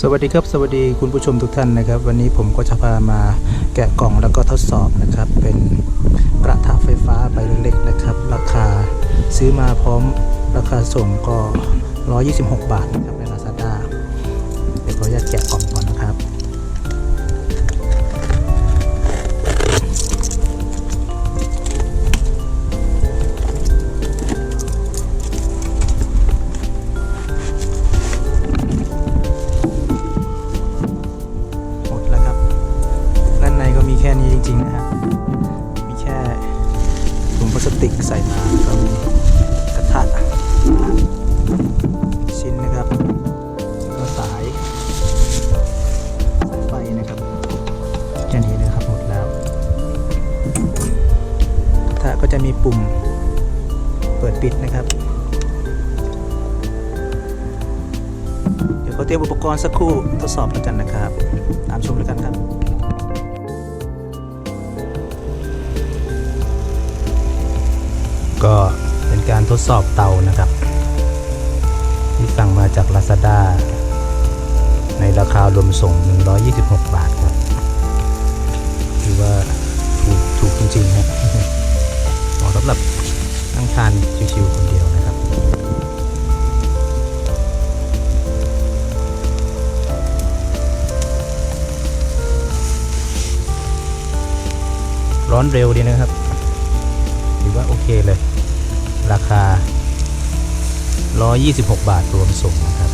สวัสดีครับสวัสดีคุณผู้ชมทุกท่านนะครับ วันนี้ผมก็จะพามาแกะกล่องแล้วก็ทดสอบนะครับเป็นกระทะไฟฟ้าใบเล็กๆนะครับราคาซื้อมาพร้อมราคาส่งก็126 บาทนะครับใน Lazada เดี๋ยวขออนุญาตแกะกล่องก่อนนะครับมีแค่นี้จริงๆนะครับมีแค่ถุงพลาสติกใส่มาก็มีกระทะชิ้นนะครับแล้วก็สายไฟนะครับแค่นี้นะครับหมดแล้วกระทะก็จะมีปุ่มเปิดปิดนะครับเดี๋ยวเขาเตรียมอุปกรณ์สักครู่ทดสอบแล้วกันนะครับตามชมแล้วกันครับก็เป็นการทดสอบเตานะครับที่สั่งมาจาก Lazada ในราคารวมส่ง126 บาทครับถือว่าถูกจริงๆครับเหมาะสำหรับนั่งทานชิวๆคนเดียวนะครับร้อนเร็วดีนะครับถือว่าโอเคเลยราคา126 บาทรวมส่งนะครับ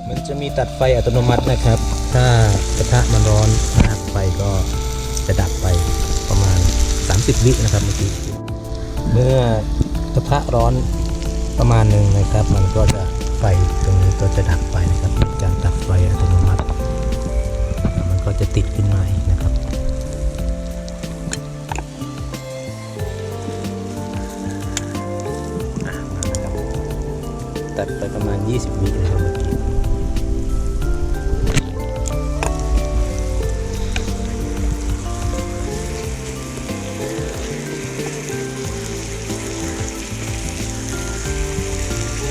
มันจะมีตัดไฟอัตโนมัตินะครับถ้ากระทะมันร้อนนะครับไฟก็จะดับไปประมาณ30 วินะครับเมื่อกระทะร้อนประมาณหนึ่งนะครับมันก็จะไฟตรงนี้ก็จะดับไปนะครับการดับไฟอัตโนมัติมันก็จะติดขึ้นมาอีกนะครับตัดไปประมาณ20 วินะครับเมื่อกี้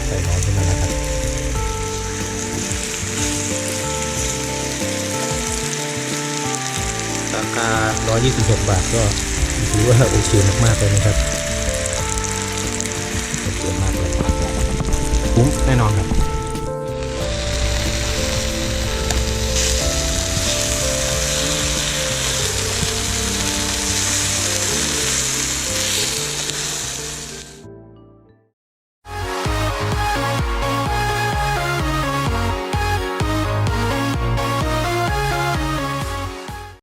ใส่ร้อนขึ้นมาแล้วครับราคา126 บาทก็ถือว่าโอเคมากๆเลยนะครับโอเคมากเลยคุ้มแน่นอนครับ